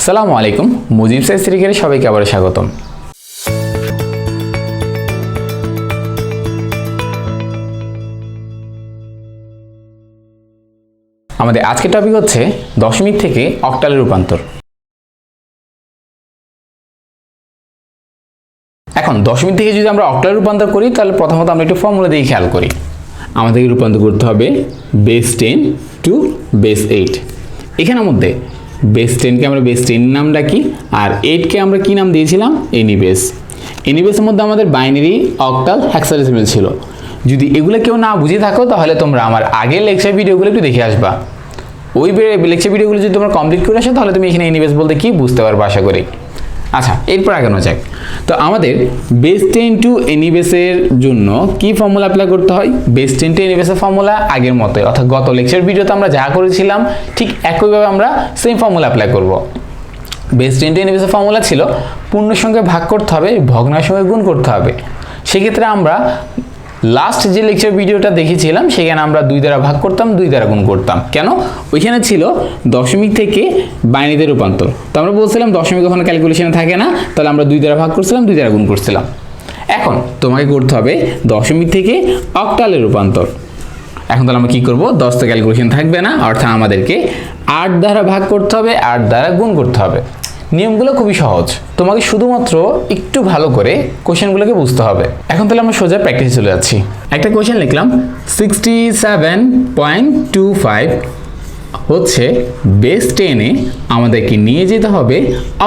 আসসালামুআলাইকুম, মুজিব সিক্সটিক্যারে সবাইকে আবার স্বাগতম। আমাদের আজকের টপিক হচ্ছে দশমিক থেকে অক্টালে রূপান্তর। এখন দশমিক থেকে যদি আমরা অক্টালে রূপান্তর করি তাহলে প্রথমত আমরা একটু ফর্মুলা দিয়ে খেয়াল করি। আমাদেরকে রূপান্তর করতে হবে বেস 10 টু বেস 8। এখানের মধ্যে বেস 10কে আমরা বেস 10 নাম ডাকি, আর 8কে আমরা কি নাম দিয়েছিলাম? এনিবেস। এনিবেসের মধ্যে আমাদের বাইনারি, অক্টাল, হেক্সাডেসিমাল ছিল। যদি এগুলো কেউ না বুঝে থাকো তাহলে তোমরা আমার আগের লেকচার ভিডিওগুলো একটু দেখে আসবা। ওই লেকচার ভিডিওগুলো যদি তোমরা কমপ্লিট করে আসো তাহলে তুমি এখানে এনিবেস বলতে কি বুঝতে পারবে আশা করি। আচ্ছা, এরপর আগানো যাক। তো আমাদের বেস 10 টু এনিবেসের জন্য কি ফর্মুলা অ্যাপ্লাই করতে হয়? বেস 10 টু এনিবেসের ফর্মুলা আগের মতোই, অর্থাৎ গত লেকচার ভিডিওতে আমরা যা করেছিলাম ঠিক একইভাবে আমরা সেম ফর্মুলা অ্যাপ্লাই করব। বেস 10 টু এনিবেসের ফর্মুলা ছিল পূর্ণ সংখ্যায় ভাগ করতে হবে, ভগ্নাংশের সঙ্গে গুণ করতে হবে। সেক্ষেত্রে আমরা লাস্ট যে লেকচার ভিডিওটা দেখেছিলাম সেখানে আমরা 2 দ্বারা ভাগ করতাম, 2 দ্বারা গুণ করতাম। কেন? ওইখানে ছিল দশমিক থেকে বাইনারিতে রূপান্তর। তো আমরা বলছিলাম দশমিক ওখানে ক্যালকুলেশনে থাকে না, তাহলে আমরা 2 দ্বারা ভাগ করছিলাম, 2 দ্বারা গুণ করছিলাম। এখন তোমাকে করতে হবে দশমিক থেকে অক্টালে রূপান্তর। এখন তাহলে আমরা কি করব? 10 তো ক্যালকুলেশন থাকবে না, অর্থাৎ আমাদেরকে 8 দ্বারা ভাগ করতে হবে, 8 দ্বারা গুণ করতে হবে। নিয়মগুলো খুবই সহজ, তোমাকে শুধুমাত্র একটু ভালো করে কোশ্চেনগুলোকে বুঝতে হবে। এখন তাহলে আমরা সোজা প্র্যাকটিসে চলে যাচ্ছি। একটা কোশ্চেন লিখলাম 67.25 হচ্ছে বেস 10-এ আমাদেরকে নিয়ে যেতে হবে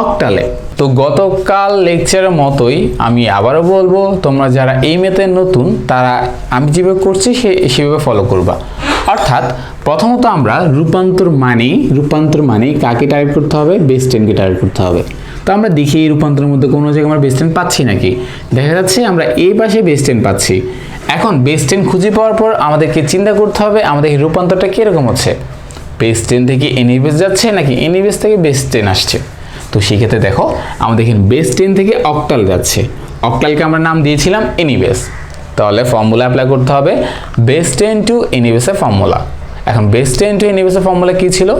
অক্টালে। তো গতকাল লেকচারের মতোই আমি আবারও বলবো, তোমরা যারা এই মেথডে নতুন তারা আমি যেভাবে করছি সেভাবে ফলো করবা। অর্থাৎ প্রথমত আমরা রূপান্তর মানে কাকে টার্গেট করতে হবে? বেস 10কে টার্গেট করতে হবে। তো আমরা দেখি এই রূপান্তরের মধ্যে কোনো জায়গায় আমরা বেস 10 পাচ্ছি নাকি। দেখা যাচ্ছে আমরা এই পাশে বেস 10 পাচ্ছি। এখন বেস 10 খুঁজে পাওয়ার পর আমাদেরকে চিন্তা করতে হবে আমাদের এই রূপান্তরটা কীরকম হচ্ছে, বেস 10 থেকে এনিবেস যাচ্ছে নাকি এনিবেস থেকে বেস 10 আসছে। তো সেক্ষেত্রে দেখো আমাদের এখানে বেস 10 থেকে অক্টাল যাচ্ছে, অক্টালকে আমরা নাম দিয়েছিলাম এনিবেস। তাহলে ফর্মুলা অ্যাপ্লাই করতে হবে বেস 10 টু এনিবেসের ফর্মুলা। এখন বেস 10 টু এনিবেসের ফর্মুলা কী ছিল?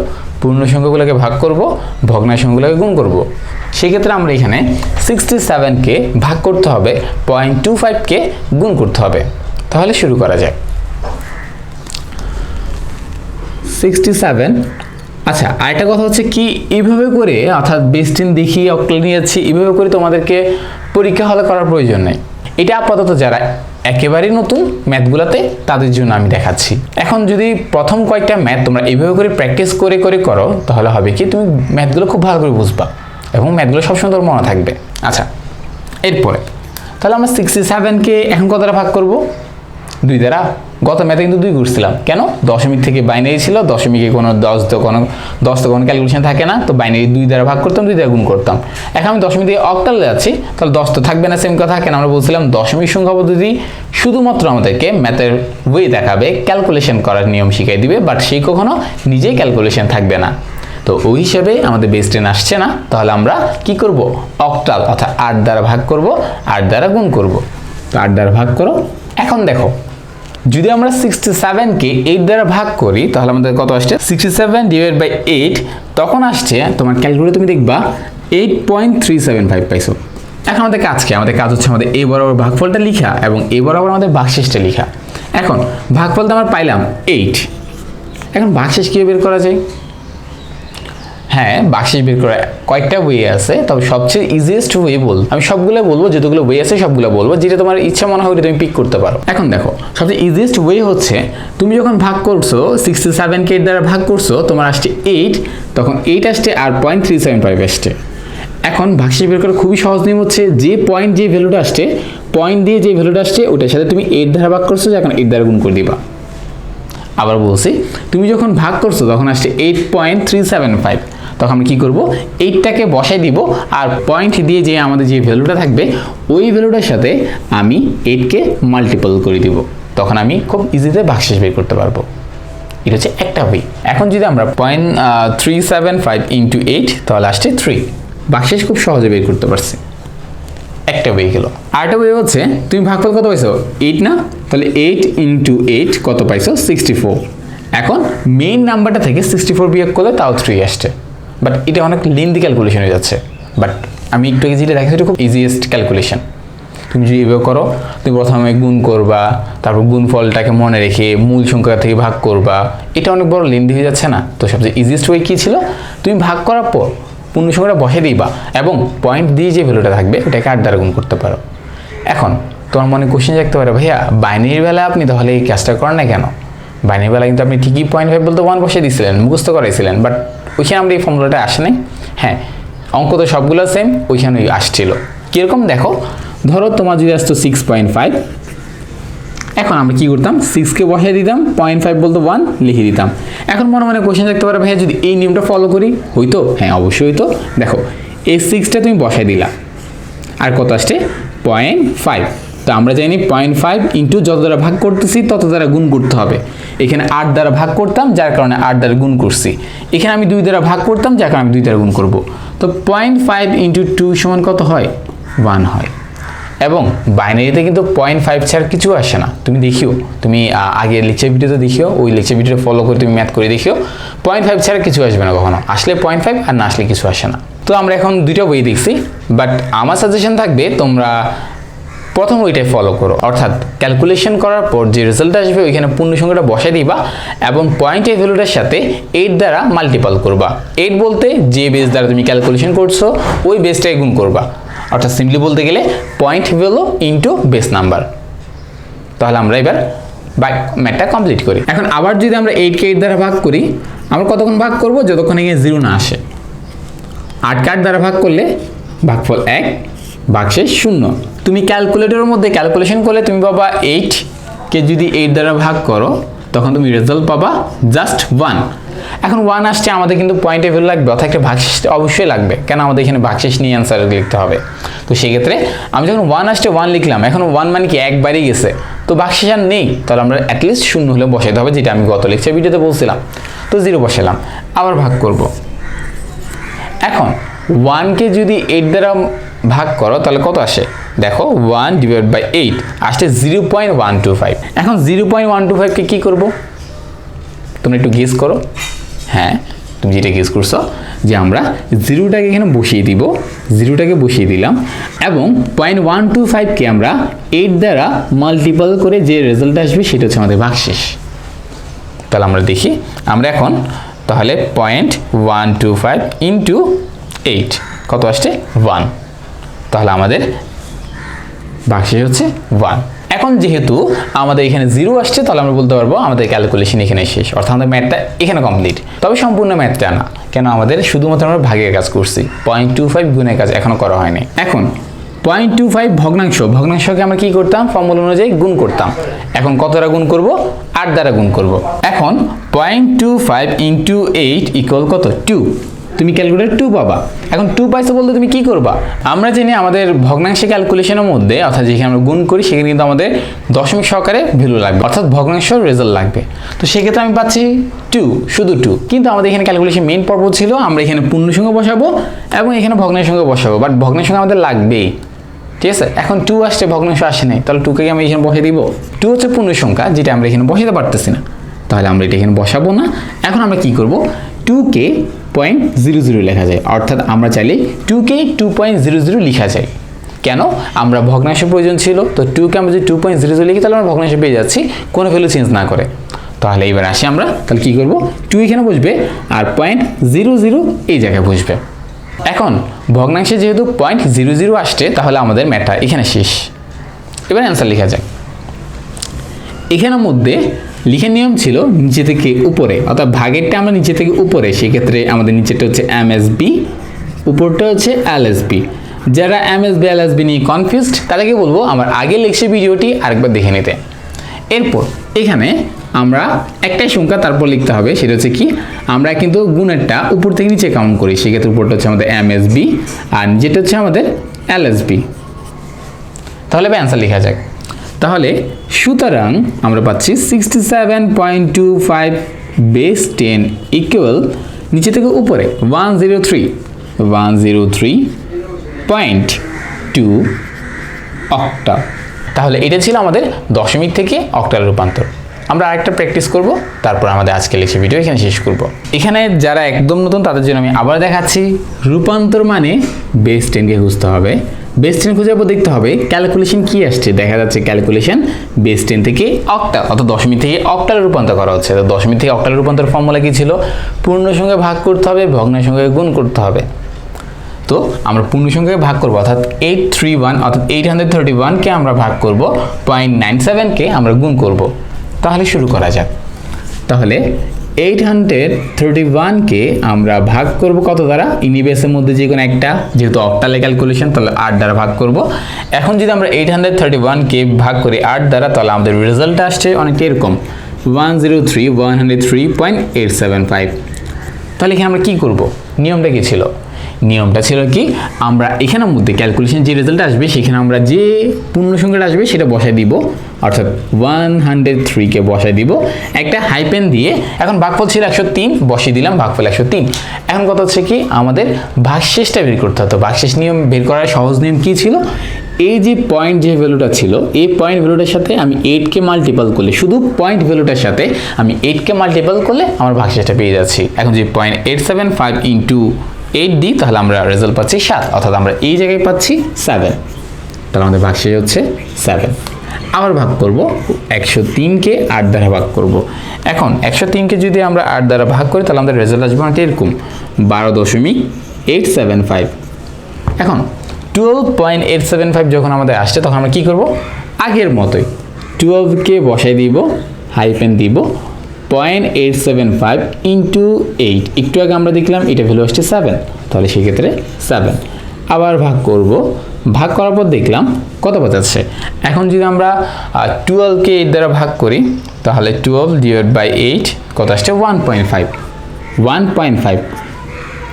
পূর্ণ সংখ্যাগুলোকে ভাগ করব, ভগ্নাংশ সংখ্যাগুলোকে গুণ করব। সেক্ষেত্রে আমরা এখানে 67কে ভাগ করতে হবে, 0.25কে গুণ করতে হবে। তাহলে শুরু করা যাক। 67। আচ্ছা, আরেকটা কথা হচ্ছে কি, এইভাবে করে অর্থাৎ বেস 10 দেখিয়ে অক্টাল নিয়ে যাচ্ছি, এইভাবে করে তোমাদেরকে পরীক্ষা হলে করার প্রয়োজন নেই। এটা আপাতত যারা একেবারেই নতুন ম্যাথগুলোতে তাদের জন্য আমি দেখাচ্ছি। এখন যদি প্রথম কয়েকটা ম্যাথ তোমরা এইভাবে করে প্র্যাকটিস করে করো তাহলে হবে কি, তুমি ম্যাথগুলো খুব ভালো করে বুঝবা এবং ম্যাথগুলো সবসময় তোমার মনে থাকবে। আচ্ছা, এরপরে তাহলে আমরা 67কে এখন কতটা ভাগ করব? 2 দ্বারা। গত ম্যাথে কিন্তু 2 করছিলাম। কেন? দশমিক থেকে বাইনারি ছিল, দশমিকে কোনো 10 তো কোনো ক্যালকুলেশন থাকে না, তো বাইনারি 2 দ্বারা ভাগ করতাম, 2 দ্বারা গুণ করতাম। এখন আমি দশমিক থেকে অক্টালে যাচ্ছি, তাহলে 10 তো থাকবে না, সেম কথা। কেন? আমরা বলছিলাম দশমিক সংখ্যা পদ্ধতি শুধুমাত্র আমাদেরকে ম্যাথের ওয়ে দেখাবে, ক্যালকুলেশন করার নিয়ম শিখিয়ে দিবে, বাট সেই কখনো নিজেই ক্যালকুলেশন থাকবে না। তো ওই হিসাবে আমাদের বেস 10 আসছে না, তাহলে আমরা কি করব? অক্টাল অর্থাৎ 8 দ্বারা ভাগ করব, 8 দ্বারা গুণ করব। তো 8 দ্বারা ভাগ করো। এখন দেখো যদি আমরা 67কে 8 দ্বারা ভাগ করি তাহলে আমাদের কত আসছে? 67/8। তখন আসছে তোমার ক্যালকুলেটর, তুমি দেখবা 8.375 পাইছো। এখন আমাদের কাজ হচ্ছে আমাদের এই বরাবর ভাগফলটা লেখা এবং এই বরাবর আমাদের ভাগশেষটা লেখা। এখন ভাগফলটা আমরা পাইলাম 8। এখন ভাগশেষ কীভাবে বের করা যায়? হ্যাঁ, ভাগশেষ বের করা কয়েকটা ওয়ে আছে, তবে সবচেয়ে ইজিয়েস্ট ওয়ে আমি সবগুলো বলবো, যতগুলো ওয়ে আছে সবগুলো বলবো, যেটা তোমার ইচ্ছা মনে হয় তুমি পিক করতে পারো। এখন দেখো সবচেয়ে ইজিয়েস্ট ওয়ে হচ্ছে তুমি যখন ভাগ করছো 67কে 8 দ্বারা ভাগ করছো, তোমার আসছে 8, তখন 8 আসছে আর 0.375 আসছে। এখন ভাগশেষ বের করা খুবই সহজ নিয়ম হচ্ছে যে ভ্যালুটা আসছে, পয়েন্ট দিয়ে যে ভ্যালুটা আসছে ওটার সাথে তুমি 8 দ্বারা ভাগ করছো, এখন 8 দ্বারা গুণ করে দিবা। আবার বলছি, তুমি যখন ভাগ করছো তখন আসছে 8.375, তখন আমরা কী করবো? 8টাকে বসাই দিব আর পয়েন্ট দিয়ে যে আমাদের যে ভ্যালুটা থাকবে ওই ভ্যালুটার সাথে আমি 8কে মাল্টিপল করে দিব, তখন আমি খুব ইজিতে ভাগশেষ বের করতে পারবো। এটা হচ্ছে একটা ওয়ে। এখন যদি আমরা 0.375 ইন্টু 8 তাহলে আসছে 3, ভাগশেষ খুব সহজে বের করতে পারছি। একটা ওয়ে গেল। আরেকটা ওয়ে হচ্ছে তুমি ভাগফল কত পাইছো? 8 না? তাহলে 8 ইন্টু 8 কত পাইছো? 64। এখন মেইন নাম্বারটা থেকে 64 বিয়োগ করলে তাও 3 আসছে। বাট এটা অনেক লেন্দি ক্যালকুলেশন হয়ে যাচ্ছে। বাট আমি একটু যেটা দেখাচ্ছি এটা খুব ইজিয়েস্ট ক্যালকুলেশন। তুমি যদি এভাবে করো, তুমি প্রথমে গুণ করবা, তারপর গুণফলটাকে মনে রেখে মূল সংখ্যা থেকে ভাগ করবা, এটা অনেক বড় লেন্দি হয়ে যাচ্ছে না? তো সবচেয়ে ইজিয়েস্ট ওয়ে কী ছিল, তুমি ভাগ করার পর পূর্ণ সংখ্যাটা বসে দিবা এবং পয়েন্ট দিয়ে যে ভ্যালুটা থাকবে এটাকে 8 দ্বারা গুণ করতে পারো। এখন তোমার মনে কোশ্চেন থাকতে পারে, ভাইয়া বাইনারির বেলায় আপনি তাহলে এই কাজটা করেন না কেন? বাইনারির বেলায় কিন্তু আপনি ঠিকই 0.5 বলতে 1 বসে দিয়েছিলেন, মুখস্থ করাইছিলেন, বাট ওইখানে আমরা এই ফর্মুলাটা আসে নাই। হ্যাঁ, অঙ্ক তো সবগুলো সেম, ওইখানে আসছিল। কীরকম দেখো, ধরো তোমার যদি আসতো 6.5, এখন আমরা কী করতাম, 6কে বসিয়ে দিতাম, 0.5 বলতে 1 লিখে দিতাম। এখন মনে মনে কোশ্চেন থাকতে পারে, ভাইয়া যদি এই নিয়মটা ফলো করি হইতো? হ্যাঁ, অবশ্যই হইতো। দেখো এই 6টা তুমি বসাই দিলা, আর কত আসছে 0.5। তো আমরা জানি 0.5 ইন্টু যত দ্বারা ভাগ করতেছি তত দ্বারা গুণ করতে হবে। এখানে 8 দ্বারা ভাগ করতাম, যার কারণে 8 দ্বারা গুণ করছি। এখানে আমি 2 দ্বারা ভাগ করতাম, যার কারণে আমি 2 দ্বারা গুণ করব। তো 0.5 ইন্টু 2 সমান কত হয়? 1 হয়। এবং বাইনারিতে কিন্তু 0.5 ছাড়া কিছু আসে না। তুমি দেখিও, তুমি আগের লেকচার ভিডিওতে দেখিও, ওই লেকচার ভিডিও ফলো করে তুমি ম্যাথ করে দেখিও, 0.5 ছাড়া কিছু আসবে না কখনো। আসলে 0.5 আর না আসলে কিছু আসে না। তো আমরা এখন দুইটা বই দেখছি, বাট আমার সাজেশন থাকবে তোমরা প্রথম ওইটাই ফলো করো, অর্থাৎ ক্যালকুলেশন করার পর যে রেজাল্ট আসবে ওইখানে পূর্ণ সংখ্যাটা বসাই দিবা এবং পয়েন্টের ভ্যালুটার সাথে 8 দ্বারা মাল্টিপল করবা। 8 বলতে যে বেস দ্বারা তুমি ক্যালকুলেশন করছো ওই বেসটাকে গুণ করবা, অর্থাৎ সিম্পলি বলতে গেলে point value into base number. তাহলে আমরা এবার ম্যাথটা কমপ্লিট করি। এখন আবার যদি আমরা 8কে 8 দ্বারা ভাগ করি, আমরা কতক্ষণ ভাগ করব? যতক্ষণ এখানে 0 না আসে। 8কে 8 দ্বারা ভাগ করলে ভাগফল 1, ভাগশেষ 0। তুমি ক্যালকুলেটরের মধ্যে ক্যালকুলেশন করলে তুমি পাবা 8কে যদি 8 দ্বারা ভাগ করো তখন তুমি রেজাল্ট পাবা জাস্ট 1। এখন 1 আসছে, আমাদের কিন্তু পয়েন্টের ভ্যালু লাগবে, অর্থাৎ একটা ভাগশেষ অবশ্যই লাগবে, কেন আমাদের এখানে ভাগশেষ নিয়ে অ্যান্সার লিখতে হবে। তো সেক্ষেত্রে আমি যখন 1 আসছে 1 লিখলাম, এখন 1 মানে কি একবারই গেছে, তো ভাগশেষ আর নেই, তাহলে আমরা অ্যাটলিস্ট 0 হলে বসাইতে হবে, যেটা আমি গত লেকচার ভিডিওতে বলছিলাম। তো 0 বসালাম, আবার ভাগ করব। এখন 1কে যদি 8 দ্বারা ভাগ করো তাহলে কত আসে? দেখো 1 ডিভাইড বাই 8 আসছে 0.125। এখন 0.125কে কী করব? তোমরা একটু গেস করো। হ্যাঁ, তুমি যেটা গেস করছো যে আমরা 0টাকে এখানে বসিয়ে দিব, 0টাকে বসিয়ে দিলাম এবং 0.125কে আমরা 8 দ্বারা মাল্টিপল করে যে রেজাল্ট আসবে সেটা হচ্ছে আমাদের ভাগশেষ। তাহলে আমরা দেখি, আমরা এখন তাহলে 0.125 ইন্টু 8 কত আসছে? 1। তাহলে আমাদের ভাগশেষ হচ্ছে 1। এখন যেহেতু আমাদের এখানে 0 আসছে, তাহলে আমরা বলতে পারবো আমাদের ক্যালকুলেশন এখানে শেষ, অর্থাৎ আমাদের ম্যাথটা এখানে কমপ্লিট। তবে সম্পূর্ণ ম্যাথটা না, কেন আমাদের শুধুমাত্র আমরা ভাগের কাজ করছি, 0.25 গুণের কাজ এখনো করা হয়নি। এখন 0.25 ভগ্নাংশকে আমরা কি করতাম? ফর্মুলা অনুযায়ী গুণ করতাম। এখন কত দ্বারা গুণ করব? 8 দ্বারা গুণ করব। এখন 0.25 ইন্টু 8 ইকুয়াল কত? 2। তুমি ক্যালকুলেটর 2 পাবা। এখন 2 পাইছো বলতে তুমি কি করবা? আমরা জানি আমাদের ভগ্নাংশ ক্যালকুলেশনের মধ্যে, অর্থাৎ যেখানে আমরা গুণ করি সেখানে কিন্তু আমাদের দশমিক সহকারে ভ্যালু লাগবে, অর্থাৎ ভগ্নাংশ রেজাল্ট লাগবে। তো সেক্ষেত্রে আমি পাচ্ছি 2, শুধু 2। কিন্তু আমাদের এখানে ক্যালকুলেশন মেইন পর্ব ছিল আমরা এখানে পূর্ণ সংখ্যা বসাবো এবং এখানে ভগ্নাংশ সংখ্যা বসাবো, বাট ভগ্নাংশ সংখ্যা আমাদের লাগবেই, ঠিক আছে? এখন 2 আসছে, ভগ্নাংশ আসে নাই, তাহলে 2কে আমি এখানে বসিয়ে দিব। 2 হচ্ছে পূর্ণ সংখ্যা, যেটা আমরা এখানে বসাতে পারতেছি না, তাহলে আমরা এটা এখানে বসাবো না। এখন আমরা কি করব? 2কে 0.00 লেখা যায়, অর্থাৎ আমরা চাইলে 2কে 2.00 লেখা যায়। কেন? আমরা ভগ্নাংশ প্রয়োজন ছিল, তো 2কে আমরা যদি 2.00 লিখি তাহলে আমরা ভগ্নাংশ পেয়ে যাচ্ছি কোনো ভ্যালু চেঞ্জ না করে। তাহলে এবার আসি আমরা, তাহলে কি করব? 2 এখানে বসবে আর 0.00 এই জায়গায় বসবে। এখন ভগ্নাংশে যেহেতু 0.00 আসছে, তাহলে আমাদের ম্যাথটা এখানে শেষ। এবার অ্যান্সার লেখা যায়। এখানের মধ্যে লিখার নিয়ম ছিল নিচে থেকে উপরে, অর্থাৎ ভাগেরটা আমরা নিচে থেকে উপরে, সেক্ষেত্রে আমাদের নিচেরটা হচ্ছে MSB, উপরটা হচ্ছে LSB। যারা MSB LSB নিয়ে কনফিউজড তাদেরকে বলবো আমার আগের লেকচার ভিডিওটি আরেকবার দেখে নিতে। এরপর এখানে আমরা একটাই সংখ্যা তারপর লিখতে হবে, সেটা হচ্ছে কি, আমরা কিন্তু গুণেরটা উপর থেকে নিচে কাউন্ট করি, সেক্ষেত্রে উপরটা হচ্ছে আমাদের MSB আর যেটা হচ্ছে আমাদের LSB। তাহলে অ্যান্সার লেখা যাক। তাহলে সুতরাং আমরা পাচ্ছি 67.25 বেস 10 ইকুয়াল নিচে থেকে উপরে 103.2 অক্টাল। তাহলে এটা ছিল আমাদের দশমিক থেকে অক্টাল রূপান্তর। আমরা আরেকটা প্র্যাকটিস করব, তারপর আমাদের আজকের লেকচার ভিডিও এখানে শেষ করব। এখানে যারা একদম নতুন তাদের জন্য আমি আবার দেখাচ্ছি, রূপান্তর মানে বেস 10কে খুঁজতে হবে। বেস 10 খুঁজে পর দেখতে হবে ক্যালকুলেশন কি আসছে। দেখা যাচ্ছে ক্যালকুলেশন বেস 10 থেকে অক্টাল অর্থাৎ দশমিক থেকে অক্টালে রূপান্তর করা হচ্ছে। তো দশমিক থেকে অক্টালে রূপান্তর ফর্মুলা কি ছিল? পূর্ণ সংখ্যায় ভাগ করতে হবে, ভগ্নাংশ সংখ্যায় গুণ করতে হবে। তো আমরা পূর্ণ সংখ্যায় ভাগ করব, অর্থাৎ 831 অর্থাৎ 831কে আমরা ভাগ করব, 0.97কে আমরা গুণ করব। তাহলে শুরু করা যাক। তাহলে 831কে আমরা ভাগ করব কত দ্বারা? ইনিবেসের মধ্যে যে কোনো একটা, যেহেতু অক্টালে ক্যালকুলেশন তাহলে 8 দ্বারা ভাগ করব। এখন যদি আমরা 831কে ভাগ করি 8 দ্বারা, তাহলে আমাদের রেজাল্ট আসছে অনেকটা এরকম 103,103.875। তাহলে এখানে আমরা কি করব? নিয়মটা কি ছিল? নিয়মটা ছিল কি, আমরা এখানের মধ্যে ক্যালকুলেশন যে রেজাল্ট আসবে সেখানে আমরা যে পূর্ণ সংখ্যাটা আসবে সেটা বসাই দিব, অর্থাৎ 103কে বসাই দিব একটা হাইপেন দিয়ে। এখন ভাগফল ছিল 103, বসিয়ে দিলাম ভাগফল 103। এখন কথা হচ্ছে কি, আমাদের ভাগশেষটা বের করতে হতো। ভাগশেষ নিয়ম বের করার সহজ নিয়ম কি ছিল? এই যে পয়েন্ট যে ভ্যালুটা ছিল, এই পয়েন্ট ভ্যালুটার সাথে আমি 8কে মাল্টিপল করলে, শুধু পয়েন্ট ভ্যালুটার সাথে আমি 8কে মাল্টিপল করলে আমার ভাগশেষটা পেয়ে যাচ্ছি। এখন যে 0.875 ইন্টু 8 দিই, তাহলে আমরা রেজাল্ট পাচ্ছি 7, অর্থাৎ আমরা এই জায়গায় পাচ্ছি 7। তাহলে আমাদের ভাগশেষ হচ্ছে 7। আবার ভাগ করব, 103কে 8 দ্বারা ভাগ করব। এখন 103কে যদি আমরা 8 দ্বারা ভাগ করি তাহলে আমাদের রেজাল্ট আসবে অনেকটা এরকম 12.875। এখন 12.875 যখন আমাদের আসছে তখন আমরা কি করব? আগের মতোই 12কে বসাই দিব, হাইপেন দিব, 0.875 ইন্টু 8। একটু আগে আমরা দেখলাম এটা ভ্যালু আসছে 7, তাহলে সেক্ষেত্রে 7। আবার ভাগ করব, ভাগ করার পর দেখলাম কত বোঝাচ্ছে। এখন যদি আমরা 12কে 8 দ্বারা ভাগ করি তাহলে 12 ডিভাইড বাই 8 কত আসছে? 1.5। 1.5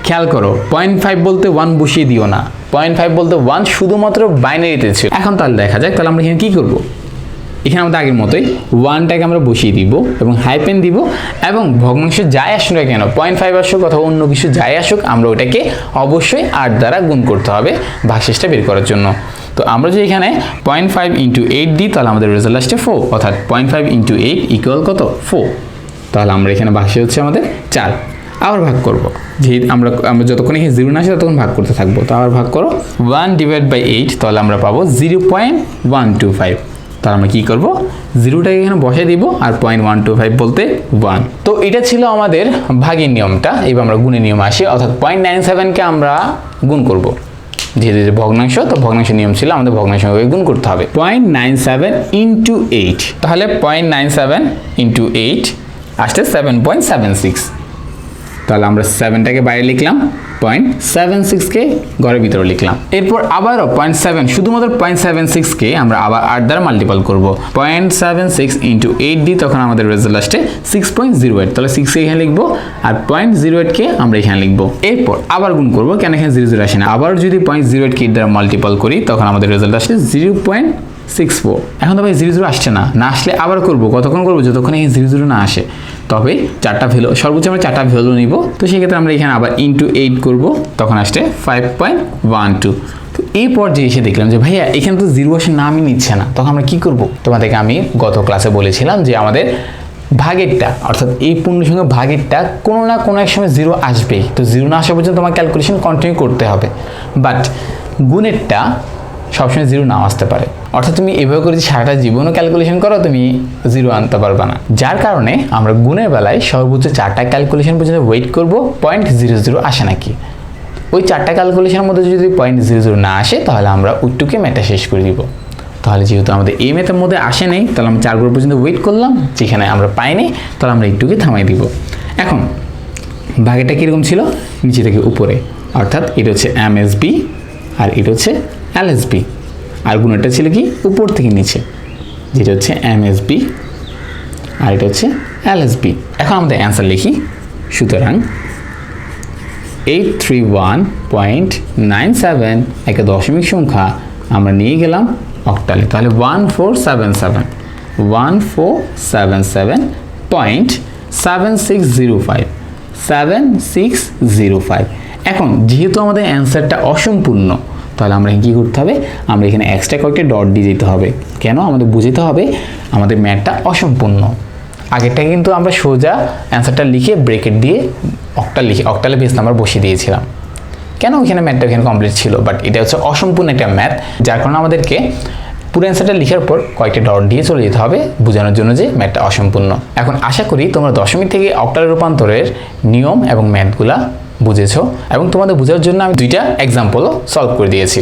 খেয়াল করো, 0.5 বলতে 1 বসিয়ে দিও না, 0.5 বলতে 1 শুধুমাত্র বাইনারিতে ছিল। এখন তাহলে দেখা যাক, তাহলে আমরা এখানে কি করব? এখানে আমাদের আগের মতোই 1টাকে আমরা বসিয়ে দিব এবং হাইপেন দিব, এবং ভগ্নাংশ যাই আসুক না কেন, 0.5 আসুক অথবা অন্য কিছু যাই আসুক, আমরা ওটাকে অবশ্যই 8 দ্বারা গুণ করতে হবে ভাগশেষটা বের করার জন্য। তো আমরা যদি এখানে 0.5 ইন্টু 8 দিই তাহলে আমাদের রেজাল্ট আসছে 4, অর্থাৎ 0.5 ইন্টু 8 ইকুয়াল কত? 4। তাহলে আমরা এখানে ভাগশেষ হচ্ছে আমাদের 4। আবার ভাগ করব, যেহেতু আমরা যতক্ষণ এখানে 0 না আসে ততক্ষণ ভাগ করতে থাকবো। তো আবার ভাগ করো, 1 ডিভাইড বাই 8, তাহলে আমরা পাবো 0.125। তাহলে আমরা কি করব? 0টাকে এখানে বসাই দিব আর 0.125 বলতে 1। তো এটা ছিল আমাদের ভাগের নিয়মটা। এবার আমরা গুণের নিয়ম আসি, অর্থাৎ 0.97কে আমরা গুণ করব। যেহেতু ভগ্নাংশ, তো ভগ্নাংশ নিয়ম ছিল আমাদের ভগ্নাংশকে গুণ করতে হবে। 0.97 ইন্টু 8, তাহলে 0.97 ইন্টু 8 আসছে 7.76। তাহলে আমরা 7টাকে বাইরে লিখলাম, 0.76কে ঘরের ভিতরে লিখলাম। এরপর আবারও 0.7, শুধুমাত্র 0.76কে আমরা আবার 8 দ্বারা মাল্টিপল করব। 0.76 ইন্টু 8 দিই, তখন আমাদের রেজাল্ট আসছে 6.08। তাহলে 6কে এখানে লিখবো আর 0.08কে আমরা এখানে লিখবো। এরপর আবার গুণ করবো, কেন এখানে 0 আসে না। আবার যদি 0.08কে 8 দ্বারা মাল্টিপল করি তখন আমাদের রেজাল্ট আসছে 0.64। এখন তো ভাই 0 আসছে না, না আসলে আবার করবো। কতক্ষণ করবো? যতক্ষণ এখানে 0 না আসে। তবে 4টা ভ্যালু, সর্বোচ্চ আমরা 4টা ভ্যালু নিব। তো সেক্ষেত্রে আমরা এখানে আবার ইন্টু 8 করব, তখন আসছে 5.12। তো এই পর্যায়ে এসে দেখলাম যে ভাইয়া এখানে তো 0 আসে, নামই নিচ্ছে না। তখন আমরা কি করব? তোমাদেরকে আমি গত ক্লাসে বলেছিলাম যে আমাদের ভাগেরটা, অর্থাৎ এই পূর্ণ সংখ্যা ভাগেরটা কোনো না কোনো এক সময় 0 আসবেই। তো 0 না আসা পর্যন্ত তোমার ক্যালকুলেশন কন্টিনিউ করতে হবে। বাট গুণেরটা সবসময় 0 নাও আসতে পারে। অর্থাৎ তুমি এভাবে করে যদি সারাটা জীবনও ক্যালকুলেশন করো, তুমি 0 আনতে পারবে না। যার কারণে আমরা গুণের বেলায় সর্বোচ্চ 4টা ক্যালকুলেশন পর্যন্ত ওয়েট করব 0.00 আসে নাকি। ওই 4টা ক্যালকুলেশনের মধ্যে যদি 0.00 না আসে তাহলে আমরা উট্টুকে ম্যাথটা শেষ করে দিব। তাহলে যেহেতু আমাদের এই ম্যাথের মধ্যে আসে নেই, তাহলে আমরা 4 পর্যন্ত ওয়েট করলাম, যেখানে আমরা পাইনি তাহলে আমরা একটুকে থামাই দিব। এখন ভাগেরটা কীরকম ছিল? নিচে থেকে উপরে, অর্থাৎ এটা হচ্ছে MSB আর এটা হচ্ছে LSB। আর গুণেরটা ছিল কি? উপর থেকে নিচে, যেটা হচ্ছে MSB আর এটা হচ্ছে LSB। এখন আমাদের অ্যান্সার লিখি। সুতরাং 831.97 একটা দশমিক সংখ্যা আমরা নিয়ে গেলাম অক্টালে। তাহলে 1477.7605 এখন যেহেতু আমাদের অ্যান্সারটা অসম্পূর্ণ, তাহলে আমরা কি করতে হবে? আমরা এখানে এক্সট্রা কয়েকটা ডট দিয়ে দিতে হবে। কেন? আমাদের বুঝতে হবে আমাদের ম্যাথটা অসম্পূর্ণ। আগেরটা কিন্তু আমরা সোজা অ্যান্সারটা লিখে ব্রেকেট দিয়ে অক্টাল লিখে অক্টালে পেজ নাম্বার বসিয়ে দিয়েছিলাম। কেন ওখানে ম্যাথটা ওখানে কমপ্লিট ছিল, বাট এটা হচ্ছে অসম্পূর্ণ একটা ম্যাথ, যার কারণে আমাদেরকে পুরো অ্যান্সারটা লেখার পর কয়েকটা ডট দিয়ে চলে যেতে হবে বোঝানোর জন্য যে ম্যাথটা অসম্পূর্ণ। এখন আশা করি তোমরা দশমিক থেকে অক্টাল রূপান্তরের নিয়ম এবং ম্যাথগুলা বুঝেছো, এবং তোমাদের বোঝার জন্য আমি 2টা এক্সাম্পলও সলভ করে দিয়েছি।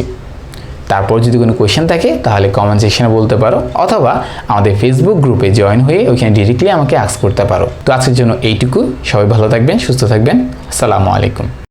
তারপর যদি কোনো কোয়েশ্চেন থাকে তাহলে কমেন্ট সেকশনে বলতে পারো, অথবা আমাদের ফেসবুক গ্রুপে জয়েন হয়ে ওইখানে ডিরেক্টলি আমাকে আস্ক করতে পারো। তো আজকের জন্য এইটুকু। সবাই ভালো থাকবেন, সুস্থ থাকবেন। আসসালামু আলাইকুম।